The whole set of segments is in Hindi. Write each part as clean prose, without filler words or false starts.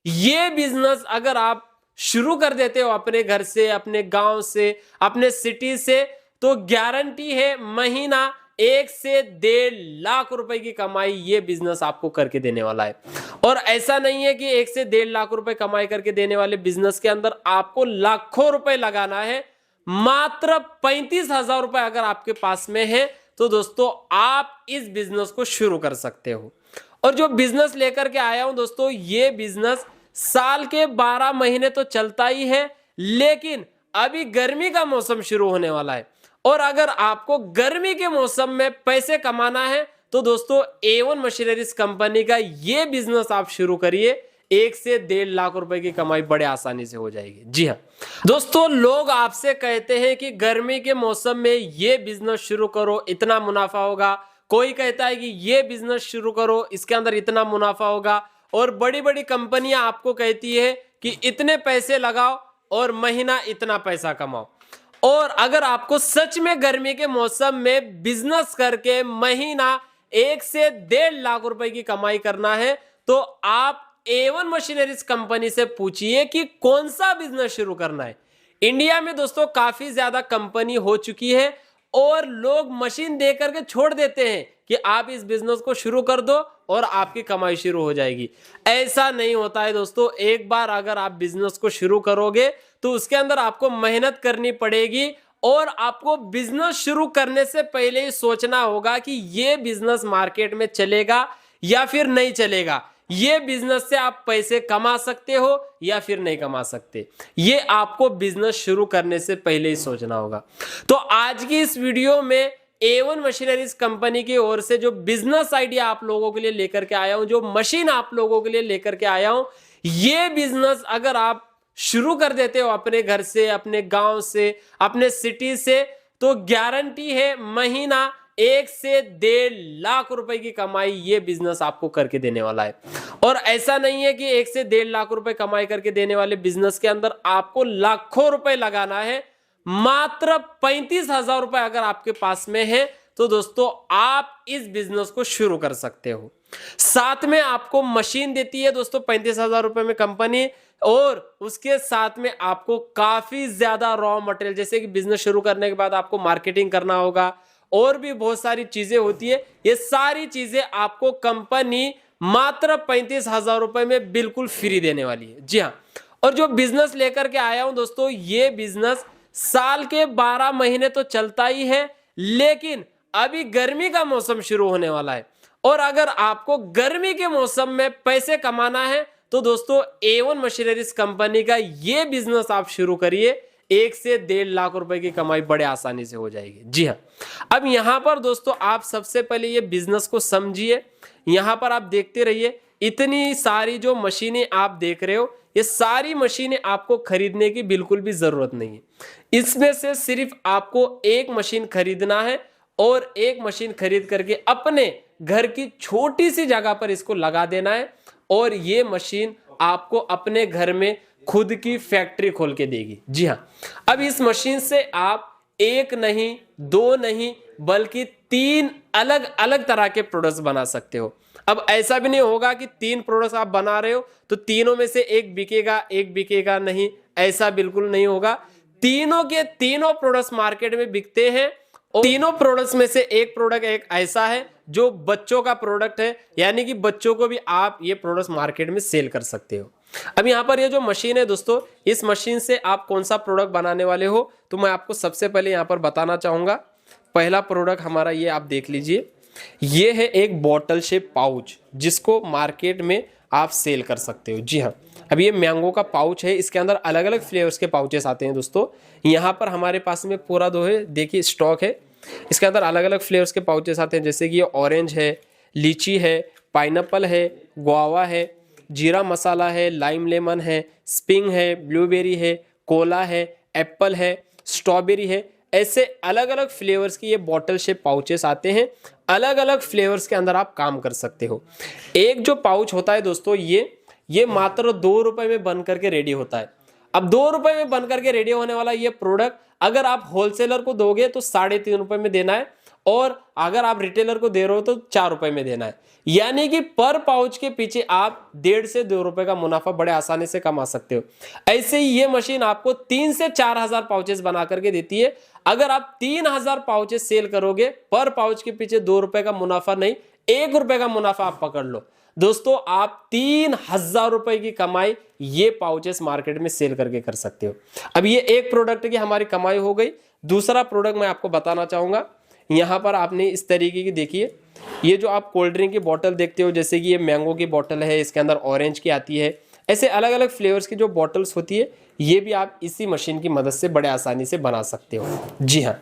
ये बिजनेस अगर आप शुरू कर देते हो अपने घर से, अपने गांव से, अपने सिटी से, तो गारंटी है महीना 1 से 1.5 लाख रुपए की कमाई ये बिजनेस आपको करके देने वाला है। और ऐसा नहीं है कि 1 से 1.5 लाख रुपए कमाई करके देने वाले बिजनेस के अंदर आपको लाखों रुपए लगाना है। मात्र 35,000 रुपए अगर आपके पास में है तो दोस्तों आप इस बिजनेस को शुरू कर सकते हो। और जो बिजनेस लेकर के आया हूं दोस्तों, ये बिजनेस साल के 12 महीने तो चलता ही है, लेकिन अभी गर्मी का मौसम शुरू होने वाला है और अगर आपको गर्मी के मौसम में पैसे कमाना है तो दोस्तों A1 मशीनरीज कंपनी का ये बिजनेस आप शुरू करिए। 1 से 1.5 लाख रुपए की कमाई बड़े आसानी से हो जाएगी। जी हाँ दोस्तों, लोग आपसे कहते हैं कि गर्मी के मौसम में ये बिजनेस शुरू करो, इतना मुनाफा होगा। कोई कहता है कि ये बिजनेस शुरू करो, इसके अंदर इतना मुनाफा होगा। और बड़ी बड़ी कंपनियां आपको कहती है कि इतने पैसे लगाओ और महीना इतना पैसा कमाओ। और अगर आपको सच में गर्मी के मौसम में बिजनेस करके महीना 1 से 1.5 लाख रुपए की कमाई करना है तो आप A1 मशीनरीज कंपनी से पूछिए कि कौन सा बिजनेस शुरू करना है। इंडिया में दोस्तों काफी ज्यादा कंपनी हो चुकी है और लोग मशीन दे करके छोड़ देते हैं कि आप इस बिजनेस को शुरू कर दो और आपकी कमाई शुरू हो जाएगी। ऐसा नहीं होता है दोस्तों। एक बार अगर आप बिजनेस को शुरू करोगे तो उसके अंदर आपको मेहनत करनी पड़ेगी और आपको बिजनेस शुरू करने से पहले ही सोचना होगा कि ये बिजनेस मार्केट में चलेगा या फिर नहीं चलेगा, ये बिजनेस से आप पैसे कमा सकते हो या फिर नहीं कमा सकते। ये आपको बिजनेस शुरू करने से पहले ही सोचना होगा। तो आज की इस वीडियो में A1 मशीनरीज कंपनी की ओर से जो बिजनेस आइडिया आप लोगों के लिए लेकर के आया हूं, जो मशीन आप लोगों के लिए लेकर के आया हूं, ये बिजनेस अगर आप शुरू कर देते हो अपने घर से, अपने गांव से, अपने सिटी से, तो गारंटी है महीना 1 से 1.5 लाख रुपए की कमाई ये बिजनेस आपको करके देने वाला है। और ऐसा नहीं है कि 1 से 1.5 लाख रुपए कमाई करके देने वाले बिजनेस के अंदर आपको लाखों रुपए लगाना है। मात्र 35,000 रुपए अगर आपके पास में है तो दोस्तों आप इस बिजनेस को शुरू कर सकते हो। साथ में आपको मशीन देती है दोस्तों 35,000 रुपए में कंपनी, और उसके साथ में आपको काफी ज्यादा रॉ मटेरियल, जैसे कि बिजनेस शुरू करने के बाद आपको मार्केटिंग करना होगा और भी बहुत सारी चीजें होती है। ये सारी चीजें आपको कंपनी मात्र 35,000 रुपए में बिल्कुल फ्री देने वाली है। जी हाँ, और जो बिजनेस लेकर के आया हूं दोस्तों, ये बिजनेस साल के 12 महीने तो चलता ही है, लेकिन अभी गर्मी का मौसम शुरू होने वाला है और अगर आपको गर्मी के मौसम में पैसे कमाना है तो दोस्तों A1 मशीनरीज कंपनी का ये बिजनेस आप शुरू करिए। 1 से 1.5 लाख रुपए की कमाई बड़े आसानी से हो जाएगी। जी हाँ, अब यहां पर दोस्तों आप सबसे पहले ये बिजनेस को समझिए। यहां पर आप देखते रहिए, इतनी सारी जो मशीनें आप देख रहे हो, ये सारी मशीनें आपको खरीदने की बिल्कुल भी जरूरत नहीं है। इसमें से सिर्फ आपको एक मशीन खरीदना है और एक मशीन खरीद करके अपने घर की छोटी सी जगह पर इसको लगा देना है और ये मशीन आपको अपने घर में खुद की फैक्ट्री खोल के देगी। जी हाँ, अब इस मशीन से आप एक नहीं, दो नहीं, बल्कि 3 अलग अलग तरह के प्रोडक्ट्स बना सकते हो। अब ऐसा भी नहीं होगा कि 3 प्रोडक्ट्स आप बना रहे हो तो तीनों में से एक बिकेगा नहीं, ऐसा बिल्कुल नहीं होगा। तीनों के तीनों प्रोडक्ट्स मार्केट में बिकते हैं और तीनों प्रोडक्ट्स में से एक प्रोडक्ट एक ऐसा है जो बच्चों का प्रोडक्ट है, यानी कि बच्चों को भी आप ये प्रोडक्ट्स मार्केट में सेल कर सकते हो। अब यहाँ पर ये जो मशीन है दोस्तों, इस मशीन से आप कौन सा प्रोडक्ट बनाने वाले हो तो मैं आपको सबसे पहले यहाँ पर बताना चाहूंगा। पहला प्रोडक्ट हमारा ये आप देख लीजिए, ये है एक बॉटल शेप पाउच जिसको मार्केट में आप सेल कर सकते हो। जी हाँ, अब ये मैंगो का पाउच है, इसके अंदर अलग अलग फ्लेवर्स के पाउचेस आते हैं दोस्तों। यहाँ पर हमारे पास में पूरा दो है, देखिए स्टॉक है, इसके अंदर अलग अलग फ्लेवर्स के पाउचेस आते हैं, जैसे कि ये ऑरेंज है, लीची है, पाइनएप्पल है, गुआवा है, जीरा मसाला है, लाइम लेमन है, स्पिंग है, ब्लूबेरी है, कोला है, एप्पल है, स्ट्रॉबेरी है। ऐसे अलग अलग फ्लेवर्स की ये बॉटल शेप पाउचेस आते हैं। अलग अलग फ्लेवर्स के अंदर आप काम कर सकते हो। एक जो पाउच होता है दोस्तों, ये मात्र 2 रुपए में बन करके रेडी होता है। अब 2 रुपए में बन करके रेडी होने वाला ये प्रोडक्ट अगर आप होलसेलर को दोगे तो 3.5 रुपए में देना है और अगर आप रिटेलर को दे रहे हो तो 4 रुपए में देना है। यानी कि पर पाउच के पीछे आप 1.5 से 2 रुपए का मुनाफा बड़े आसानी से कमा सकते हो। ऐसे ही ये मशीन आपको 3 से 4,000 पाउचेस बना करके देती है। अगर आप 3,000 पाउचेस सेल करोगे, पर पाउच के पीछे 2 रुपए का मुनाफा नहीं, 1 रुपए का मुनाफा आप पकड़ लो दोस्तों, आप 3,000 रुपए की कमाई ये पाउचेस मार्केट में सेल करके कर सकते हो। अब ये एक प्रोडक्ट की हमारी कमाई हो गई। दूसरा प्रोडक्ट मैं आपको बताना चाहूंगा, यहां पर आपने इस तरीके की देखिए, ये जो आप कोल्ड ड्रिंक की बोतल देखते हो, जैसे कि ये मैंगो की बोतल है, इसके अंदर ऑरेंज की आती है, ऐसे अलग अलग फ्लेवर्स की जो बॉटल्स होती है, ये भी आप इसी मशीन की मदद से बड़े आसानी से बना सकते हो। जी हाँ।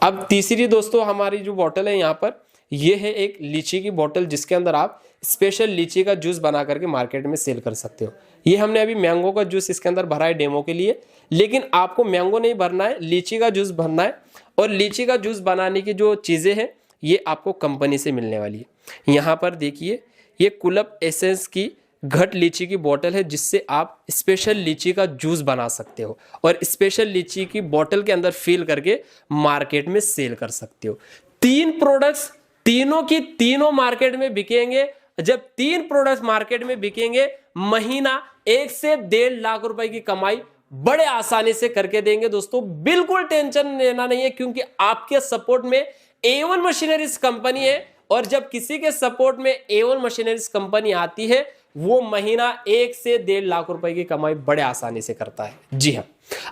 अब तीसरी दोस्तों हमारी जो बोतल है यहाँ पर, ये है एक लीची की बोतल, जिसके अंदर आप स्पेशल लीची का जूस बना करके मार्केट में सेल कर सकते हो। ये हमने अभी मैंगो का जूस इसके अंदर भरा है डेमो के लिए, लेकिन आपको मैंगो नहीं भरना है, लीची का जूस भरना है। और लीची का जूस बनाने की जो चीज़ें हैं ये आपको कंपनी से मिलने वाली है। यहाँ पर देखिए, ये कुलप एसेंस की घट लीची की बोतल है, जिससे आप स्पेशल लीची का जूस बना सकते हो और स्पेशल लीची की बोतल के अंदर फिल करके मार्केट में सेल कर सकते हो। 3 प्रोडक्ट्स, तीनों की तीनों मार्केट में बिकेंगे। जब 3 प्रोडक्ट्स मार्केट में बिकेंगे, महीना 1 से 1.5 लाख रुपए की कमाई बड़े आसानी से करके देंगे दोस्तों। बिल्कुल टेंशन लेना नहीं है, क्योंकि आपके सपोर्ट में A1 मशीनरीज कंपनी है, और जब किसी के सपोर्ट में A1 मशीनरीज कंपनी आती है, वो महीना 1 से 1.5 लाख रुपए की कमाई बड़े आसानी से करता है। जी हाँ।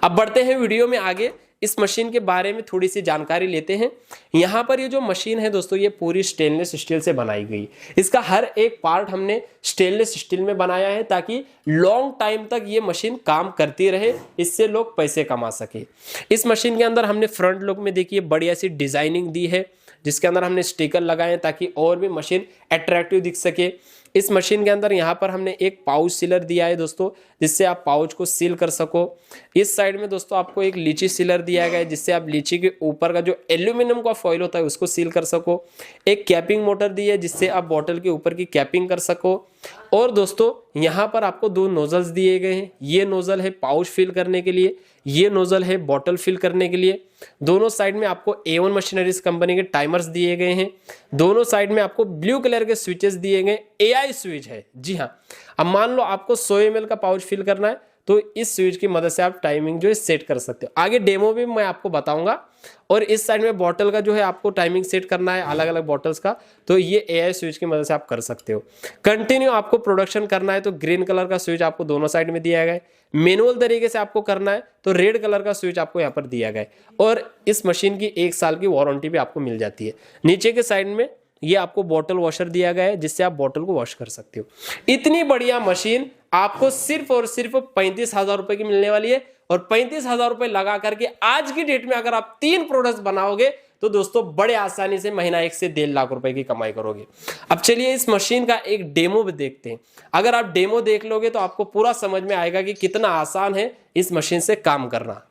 अब बढ़ते हैं वीडियो में आगे, इस मशीन के बारे में थोड़ी सी जानकारी लेते हैं। यहाँ पर ये जो मशीन है दोस्तों, ये पूरी स्टेनलेस स्टील से बनाई गई। इसका हर एक पार्ट हमने स्टेनलेस स्टील में बनाया है, ताकि लॉन्ग टाइम तक ये मशीन काम करती रहे, इससे लोग पैसे कमा सके। इस मशीन के अंदर हमने फ्रंट लुक में देखिए बढ़िया सी डिजाइनिंग दी है, जिसके अंदर हमने स्टिकर लगाए ताकि और भी मशीन अट्रैक्टिव दिख सके। इस मशीन के अंदर यहाँ पर हमने एक पाउच सीलर दिया है दोस्तों, जिससे आप पाउच को सील कर सको। इस साइड में दोस्तों आपको एक लीची सीलर दिया गया है, जिससे आप लीची के ऊपर का जो एल्यूमिनियम का फॉइल होता है उसको सील कर सको। एक कैपिंग मोटर दी है, जिससे आप बॉटल के ऊपर की कैपिंग कर सको। और दोस्तों यहाँ पर आपको 2 नोजल्स दिए गए हैं। ये नोजल है पाउच फिल करने के लिए, ये नोजल है बॉटल फिल करने के लिए। दोनों साइड में आपको A1 मशीनरीज कंपनी के टाइमर्स दिए गए हैं। दोनों साइड में आपको ब्लू कलर के स्विचेस दिए गए, AI स्विच है। जी हाँ। अब मान लो आपको 100 ml का पाउच फिल करना है, तो इस स्विच की मदद से आप टाइमिंग जो है सेट कर सकते हो। आगे डेमो भी मैं आपको बताऊंगा। और इस साइड में बॉटल का जो है आपको टाइमिंग सेट करना है अलग अलग बॉटल्स का, तो ये AI स्विच की मदद से आप कर सकते हो। कंटिन्यू आपको प्रोडक्शन करना है तो ग्रीन कलर का स्विच आपको दोनों साइड में दिया गया है। मैनुअल तरीके से आपको करना है तो रेड कलर का स्विच आपको यहाँ पर दिया गया है। और इस मशीन की 1 साल की वारंटी भी आपको मिल जाती है। नीचे के साइड में ये आपको बॉटल वॉशर दिया गया है, जिससे आप बॉटल को वॉश कर सकते हो। इतनी बढ़िया मशीन आपको सिर्फ और सिर्फ 35,000 रुपए की मिलने वाली है। और 35,000 रुपए लगा करके आज की डेट में अगर आप 3 प्रोडक्ट्स बनाओगे, तो दोस्तों बड़े आसानी से महीना 1 से 1.5 लाख रुपए की कमाई करोगे। अब चलिए इस मशीन का एक डेमो भी देखते हैं। अगर आप डेमो देख लोगे तो आपको पूरा समझ में आएगा कि कितना आसान है इस मशीन से काम करना।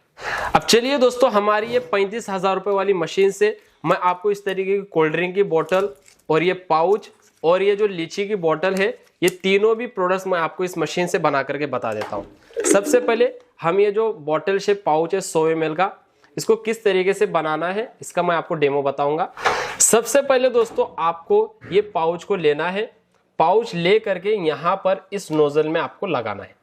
अब चलिए दोस्तों, हमारी ये 35,000 रुपए वाली मशीन से मैं आपको इस तरीके की कोल्ड ड्रिंक की बोतल और ये पाउच और ये जो लीची की बोतल है, ये तीनों भी प्रोडक्ट्स मैं आपको इस मशीन से बना करके बता देता हूँ। सबसे पहले हम ये जो बोतल शेप पाउच है 100 ml का, इसको किस तरीके से बनाना है इसका मैं आपको डेमो बताऊंगा। सबसे पहले दोस्तों आपको ये पाउच को लेना है। पाउच ले करके यहाँ पर इस नोजल में आपको लगाना है।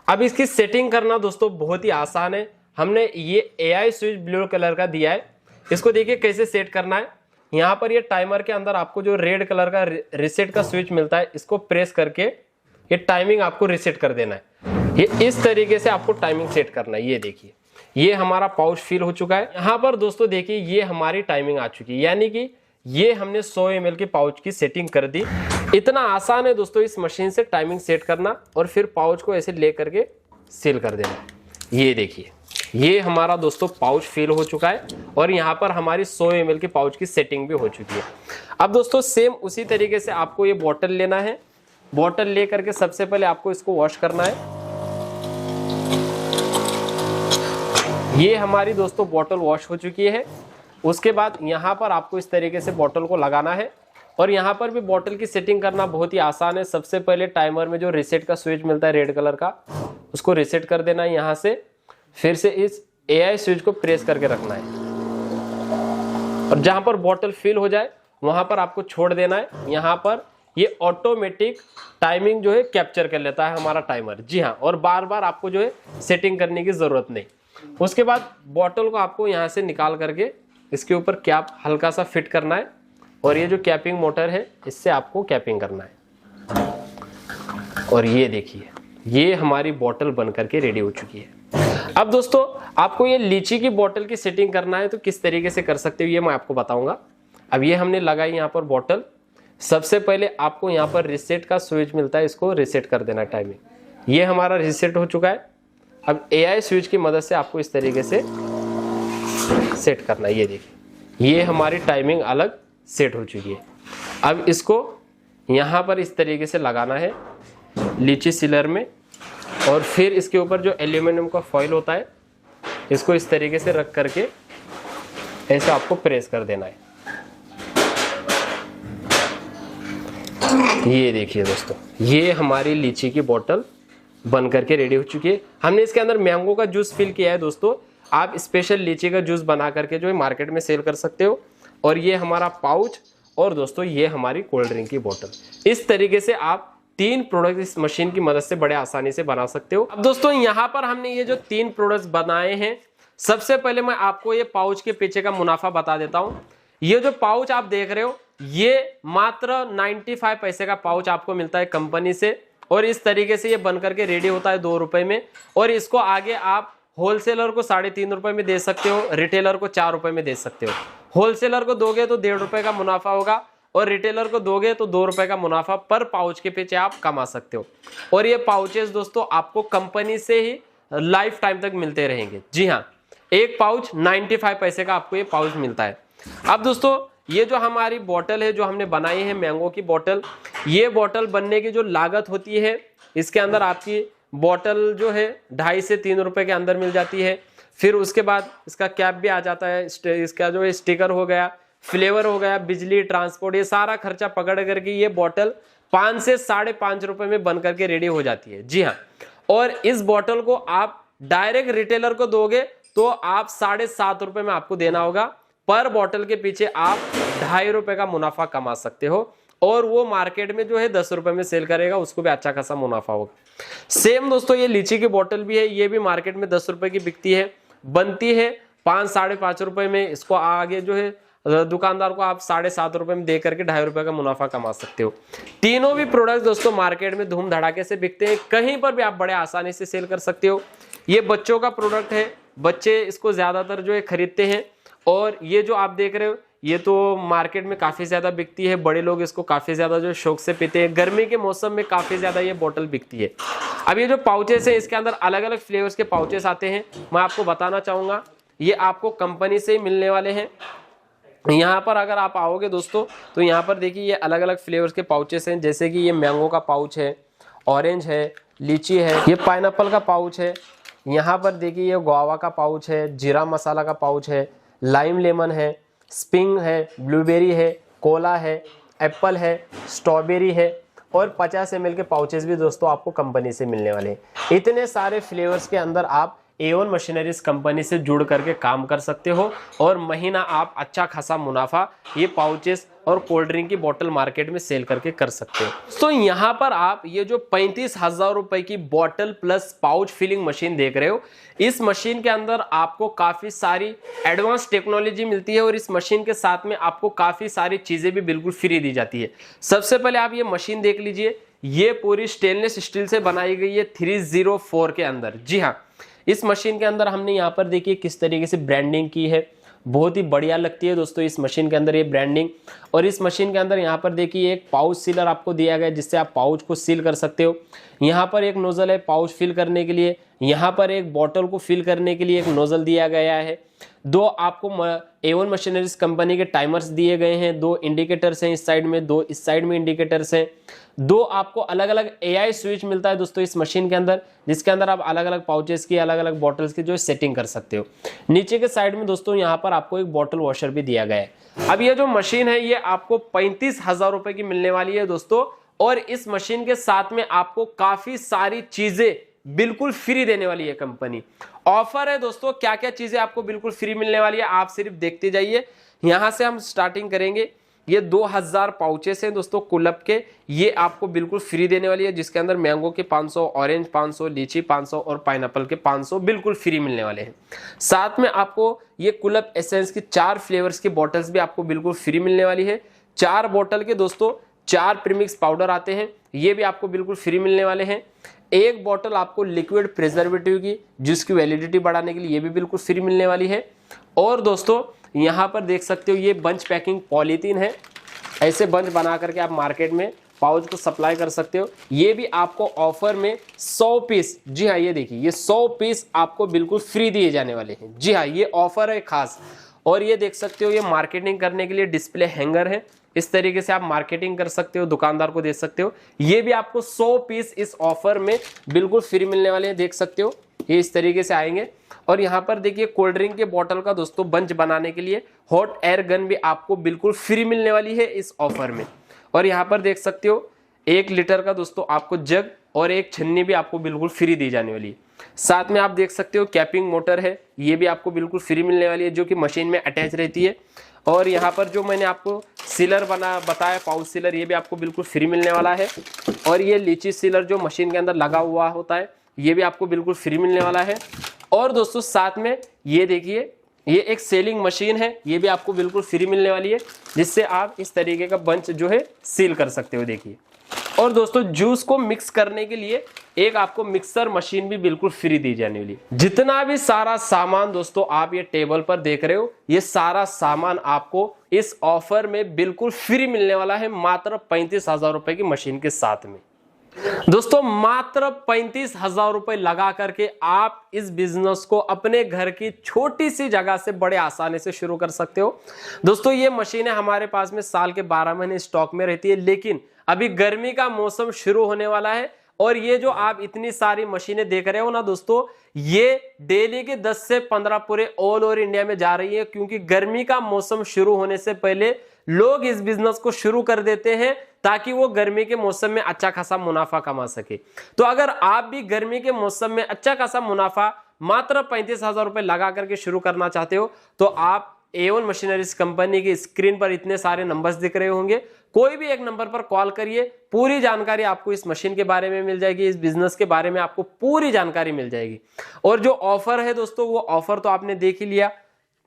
अब इसकी सेटिंग करना दोस्तों बहुत ही आसान है। हमने ये AI स्विच ब्लू कलर का दिया है, इसको देखिए कैसे सेट करना है। यहाँ पर ये टाइमर के अंदर आपको जो रेड कलर का रिसेट का स्विच मिलता है, इसको प्रेस करके ये टाइमिंग आपको रिसेट कर देना है। ये इस तरीके से आपको टाइमिंग सेट करना है। ये देखिए, ये हमारा पाउच फिल हो चुका है। यहाँ पर दोस्तों देखिए ये हमारी टाइमिंग आ चुकी है, यानी कि ये हमने 100 ml के पाउच की सेटिंग कर दी। इतना आसान है दोस्तों इस मशीन से टाइमिंग सेट करना और फिर पाउच को ऐसे ले करके सील कर देना। ये देखिए, ये हमारा दोस्तों पाउच फिल हो चुका है और यहाँ पर हमारी 100 ml के पाउच की सेटिंग भी हो चुकी है। अब दोस्तों सेम उसी तरीके से आपको ये बॉटल लेना है। बॉटल ले करके सबसे पहले आपको इसको वॉश करना है। ये हमारी दोस्तों बॉटल वॉश हो चुकी है। उसके बाद यहाँ पर आपको इस तरीके से बॉटल को लगाना है और यहाँ पर भी बॉटल की सेटिंग करना बहुत ही आसान है। सबसे पहले टाइमर में जो रीसेट का स्विच मिलता है रेड कलर का, उसको रीसेट कर देना है। यहाँ से फिर से इस AI स्विच को प्रेस करके रखना है। और जहां पर बॉटल फिल हो जाए वहां पर आपको छोड़ देना है। यहाँ पर ये ऑटोमेटिक टाइमिंग जो है कैप्चर कर लेता है हमारा टाइमर। जी हाँ, और बार बार आपको जो है सेटिंग करने की जरूरत नहीं। उसके बाद बॉटल को आपको यहाँ से निकाल करके इसके ऊपर कैप हल्का सा फिट करना है और ये जो कैपिंग मोटर है इससे आपको कैपिंग करना है। और ये देखिए, ये हमारी बॉटल बन करके रेडी हो चुकी है। अब दोस्तों आपको ये लीची की बॉटल की सेटिंग करना है तो किस तरीके से कर सकते हो ये मैं आपको बताऊंगा। अब ये हमने लगाई यहाँ पर बॉटल। सबसे पहले आपको यहाँ पर रिसेट का स्विच मिलता है, इसको रिसेट कर देना टाइमिंग। ये हमारा रिसेट हो चुका है। अब AI स्विच की मदद से आपको इस तरीके से सेट करना है। ये देखिए, ये हमारी टाइमिंग अलग सेट हो चुकी है। अब इसको यहाँ पर इस तरीके से लगाना है लीची सीलर में, और फिर इसके ऊपर जो एल्यूमिनियम का फॉइल होता है इसको इस तरीके से रख करके ऐसे आपको प्रेस कर देना है। ये देखिए दोस्तों, ये हमारी लीची की बोतल बन करके रेडी हो चुकी है। हमने इसके अंदर मैंगो का जूस फिल किया है। दोस्तों आप स्पेशल लीची का जूस बना करके जो है मार्केट में सेल कर सकते हो। और ये हमारा पाउच, और दोस्तों ये हमारी कोल्ड ड्रिंक की बोतल। इस तरीके से आप 3 प्रोडक्ट इस मशीन की मदद से बड़े आसानी से बना सकते हो। अब दोस्तों यहाँ पर हमने ये जो 3 प्रोडक्ट्स बनाए हैं, सबसे पहले मैं आपको ये पाउच के पीछे का मुनाफा बता देता हूँ। ये जो पाउच आप देख रहे हो ये मात्र 95 पैसे का पाउच आपको मिलता है कंपनी से, और इस तरीके से ये बन करके रेडी होता है 2 रुपए में। और इसको आगे आप होलसेलर को 3.5 रुपए में दे सकते हो, रिटेलर को 4 रुपए में दे सकते हो। होलसेलर को दोगे तो 1.5 रुपए का मुनाफा होगा, और रिटेलर को दोगे तो 2 रुपए का मुनाफा पर पाउच के पीछे आप कमा सकते हो। और ये पाउचेस दोस्तों आपको कंपनी से ही लाइफ टाइम तक मिलते रहेंगे। जी हाँ, एक पाउच 95 पैसे का आपको ये पाउच मिलता है। अब दोस्तों ये जो हमारी बोतल है जो हमने बनाई है मैंगो की बोतल, ये बोतल बनने की जो लागत होती है इसके अंदर आपकी बोतल जो है 2.5 से 3 रुपए के अंदर मिल जाती है। फिर उसके बाद इसका कैप भी आ जाता है, इसका जो है स्टिकर हो गया, फ्लेवर हो गया, बिजली, ट्रांसपोर्ट, ये सारा खर्चा पकड़ करके ये बोतल 5 से 5.5 रुपए में बन करके रेडी हो जाती है। जी हाँ, और इस बोतल को आप डायरेक्ट रिटेलर को दोगे तो आप 7.5 रुपए में आपको देना होगा। पर बोतल के पीछे आप 2.5 रुपए का मुनाफा कमा सकते हो, और वो मार्केट में जो है 10 रुपए में सेल करेगा, उसको भी अच्छा खासा मुनाफा होगा। सेम दोस्तों ये लीची की बोतल भी है, ये भी मार्केट में 10 रुपए की बिकती है, बनती है 5-5.5 रुपए में। इसको आगे जो है दुकानदार को आप 7.5 रुपए में दे करके 2.5 रुपए का मुनाफा कमा सकते हो। तीनों भी प्रोडक्ट दोस्तों मार्केट में धूम धड़ाके से बिकते हैं, कहीं पर भी आप बड़े आसानी से सेल कर सकते हो। ये बच्चों का प्रोडक्ट है, बच्चे इसको ज्यादातर जो है खरीदते हैं। और ये जो आप देख रहे हो ये तो मार्केट में काफी ज्यादा बिकती है, बड़े लोग इसको काफी ज्यादा जो शौक से पीते हैं। गर्मी के मौसम में काफी ज्यादा ये बोतल बिकती है। अब ये जो पाउचेस है इसके अंदर अलग अलग फ्लेवर्स के पाउचेस आते हैं, मैं आपको बताना चाहूंगा। ये आपको कंपनी से ही मिलने वाले हैं। यहाँ पर अगर आप आओगे दोस्तों तो यहाँ पर देखिए ये अलग अलग फ्लेवर्स के पाउचेस हैं, जैसे कि ये मैंगो का पाउच है, ऑरेंज है, लीची है, ये पाइनएप्पल का पाउच है। यहाँ पर देखिए ये गुआवा का पाउच है, जीरा मसाला का पाउच है, लाइम लेमन है, स्पिंग है, ब्लूबेरी है, कोला है, एप्पल है, स्ट्रॉबेरी है, और 50 ml के पाउचेस भी दोस्तों आपको कंपनी से मिलने वाले हैं। इतने सारे फ्लेवर्स के अंदर आप A1 मशीनरीज कंपनी से जुड़ करके काम कर सकते हो, और महीना आप अच्छा खासा मुनाफा ये पाउचेस और कोल्ड ड्रिंक की बोतल मार्केट में सेल करके कर सकते हो। तो यहाँ पर आप ये जो 35,000 रुपए की बोतल प्लस पाउच फिलिंग मशीन देख रहे हो, इस मशीन के अंदर आपको काफी सारी एडवांस टेक्नोलॉजी मिलती है, और इस मशीन के साथ में आपको काफी सारी चीजें भी बिल्कुल फ्री दी जाती है। सबसे पहले आप ये मशीन देख लीजिए, ये पूरी स्टेनलेस स्टील से बनाई गई है 304 के अंदर। जी हाँ, इस मशीन के अंदर हमने यहाँ पर देखिए किस तरीके से ब्रांडिंग की है, बहुत ही बढ़िया लगती है दोस्तों इस मशीन के अंदर ये ब्रांडिंग। और इस मशीन के अंदर यहाँ पर देखिए एक पाउच सीलर आपको दिया गया है, जिससे आप पाउच को सील कर सकते हो। यहाँ पर एक नोजल है पाउच फिल करने के लिए, यहाँ पर एक बॉटल को फिल करने के लिए एक नोजल दिया गया है। 2 आपको A1 मशीनरीज कंपनी के टाइमर्स दिए गए हैं, 2 इंडिकेटर्स हैं इस साइड में, 2 इस साइड में इंडिकेटर्स हैं। 2 आपको अलग अलग AI स्विच मिलता है दोस्तों इस मशीन के अंदर, जिसके अंदर आप अलग अलग पाउचेस की, अलग अलग बॉटल्स की जो सेटिंग कर सकते हो। नीचे के साइड में दोस्तों यहाँ पर आपको एक बॉटल वॉशर भी दिया गया है। अब ये जो मशीन है ये आपको 35,000 रुपए की मिलने वाली है दोस्तों, और इस मशीन के साथ में आपको काफी सारी चीजें बिल्कुल फ्री देने वाली है कंपनी। ऑफर है दोस्तों, क्या क्या चीजें आपको बिल्कुल फ्री मिलने वाली है आप सिर्फ देखते जाइए। यहां से हम स्टार्टिंग करेंगे। ये 2000 पाउचेस हैं दोस्तों कुलप के, ये आपको बिल्कुल फ्री देने वाली है, जिसके अंदर मैंगो के 500, ऑरेंज 500, लीची 500 और पाइनएप्पल के 500 बिल्कुल फ्री मिलने वाले हैं। साथ में आपको ये कुलप एसेंस की 4 फ्लेवर्स की बॉटल्स भी आपको बिल्कुल फ्री मिलने वाली है। 4 बॉटल के दोस्तों 4 प्रीमिक्स पाउडर आते हैं, ये भी आपको बिल्कुल फ्री मिलने वाले हैं। एक बॉटल आपको लिक्विड प्रिजर्वेटिव की, जिसकी वैलिडिटी बढ़ाने के लिए ये भी बिल्कुल फ्री मिलने वाली है। और दोस्तों यहाँ पर देख सकते हो ये बंच पैकिंग पॉलीथीन है, ऐसे बंच बना करके आप मार्केट में पाउच को सप्लाई कर सकते हो। ये भी आपको ऑफर में 100 पीस, जी हाँ ये देखिए ये 100 पीस आपको बिल्कुल फ्री दिए जाने वाले हैं। जी हाँ ये ऑफर है खास। और ये देख सकते हो ये मार्केटिंग करने के लिए डिस्प्ले हैंगर है, इस तरीके से आप मार्केटिंग कर सकते हो, दुकानदार को दे सकते हो। ये भी आपको 100 पीस इस ऑफर में बिल्कुल फ्री मिलने वाले हैं, देख सकते हो ये इस तरीके से आएंगे। और यहाँ पर देखिए कोल्ड ड्रिंक के बॉटल का दोस्तों बंच बनाने के लिए हॉट एयर गन भी आपको बिल्कुल फ्री मिलने वाली है इस ऑफर में। और यहाँ पर देख सकते हो 1 लीटर का दोस्तों आपको जग और एक छन्नी भी आपको बिल्कुल फ्री दी जाने वाली है। साथ में आप देख सकते हो कैपिंग मोटर है, ये भी आपको बिल्कुल फ्री मिलने वाली है, जो कि मशीन में अटैच रहती है। और यहाँ पर जो मैंने आपको सीलर बताया पाउच सीलर, ये भी आपको बिल्कुल फ्री मिलने वाला है। और ये लीची सीलर जो मशीन के अंदर लगा हुआ होता है, ये भी आपको बिल्कुल फ्री मिलने वाला है। और दोस्तों साथ में ये देखिए ये एक सेलिंग मशीन है, ये भी आपको बिल्कुल फ्री मिलने वाली है, जिससे आप इस तरीके का बंच जो है सील कर सकते हो, देखिए। और दोस्तों जूस को मिक्स करने के लिए एक आपको मिक्सर मशीन भी बिल्कुल फ्री दी जाने वाली है। जितना भी सारा सामान दोस्तों आप ये टेबल पर देख रहे हो, ये सारा सामान आपको इस ऑफर में बिल्कुल फ्री मिलने वाला है, मात्र 35,000 रुपए की मशीन के साथ में। दोस्तों मात्र 35,000 रुपए लगा करके आप इस बिजनेस को अपने घर की छोटी सी जगह से बड़े आसानी से शुरू कर सकते हो। दोस्तों ये मशीनें हमारे पास में साल के 12 महीने स्टॉक में रहती है, लेकिन अभी गर्मी का मौसम शुरू होने वाला है। और ये जो आप इतनी सारी मशीनें देख रहे हो ना दोस्तों, ये डेली के 10 से 15 पूरे ऑल ओवर इंडिया में जा रही है, क्योंकि गर्मी का मौसम शुरू होने से पहले लोग इस बिजनेस को शुरू कर देते हैं, ताकि वो गर्मी के मौसम में अच्छा खासा मुनाफा कमा सके। तो अगर आप भी गर्मी के मौसम में अच्छा खासा मुनाफा मात्र 35,000 रुपए लगा करके शुरू करना चाहते हो, तो आप A1 मशीनरीज कंपनी की स्क्रीन पर इतने सारे नंबर्स दिख रहे होंगे, कोई भी एक नंबर पर कॉल करिए, पूरी जानकारी आपको इस मशीन के बारे में मिल जाएगी, इस बिजनेस के बारे में आपको पूरी जानकारी मिल जाएगी। और जो ऑफर है दोस्तों, वो ऑफर तो आपने देख ही लिया,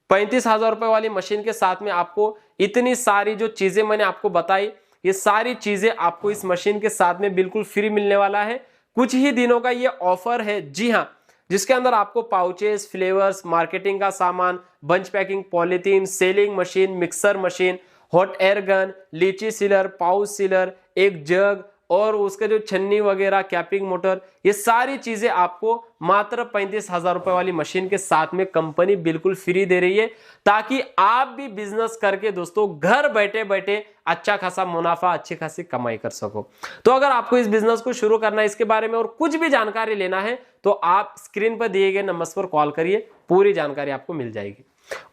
35,000 रुपए वाली मशीन के साथ में आपको इतनी सारी जो चीजें मैंने आपको बताई, ये सारी चीजें आपको इस मशीन के साथ में बिल्कुल फ्री मिलने वाला है। कुछ ही दिनों का ये ऑफर है, जी हाँ, जिसके अंदर आपको पाउचेस, फ्लेवर्स, मार्केटिंग का सामान, bunch packing polythene, selling machine, mixer machine, hot air gun, लीची सीलर, पाउच सीलर, एक जग और उसके जो छन्नी वगैरह, कैपिंग मोटर, ये सारी चीजें आपको मात्र 35,000 रुपए वाली मशीन के साथ में कंपनी बिल्कुल फ्री दे रही है, ताकि आप भी बिजनेस करके दोस्तों घर बैठे बैठे अच्छा खासा मुनाफा, अच्छी खासी कमाई कर सको। तो अगर आपको इस बिजनेस को शुरू करना है, इसके बारे में और कुछ भी जानकारी लेना है, तो आप स्क्रीन पर दिए गए नंबर पर कॉल करिए, पूरी जानकारी आपको मिल जाएगी।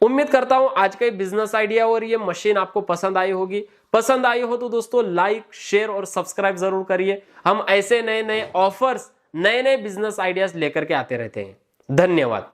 उम्मीद करता हूं आज का ये बिजनेस आइडिया और ये मशीन आपको पसंद आई होगी। पसंद आई हो तो दोस्तों लाइक, शेयर और सब्सक्राइब जरूर करिए। हम ऐसे नए नए ऑफर्स, नए नए बिजनेस आइडियाज लेकर के आते रहते हैं। धन्यवाद।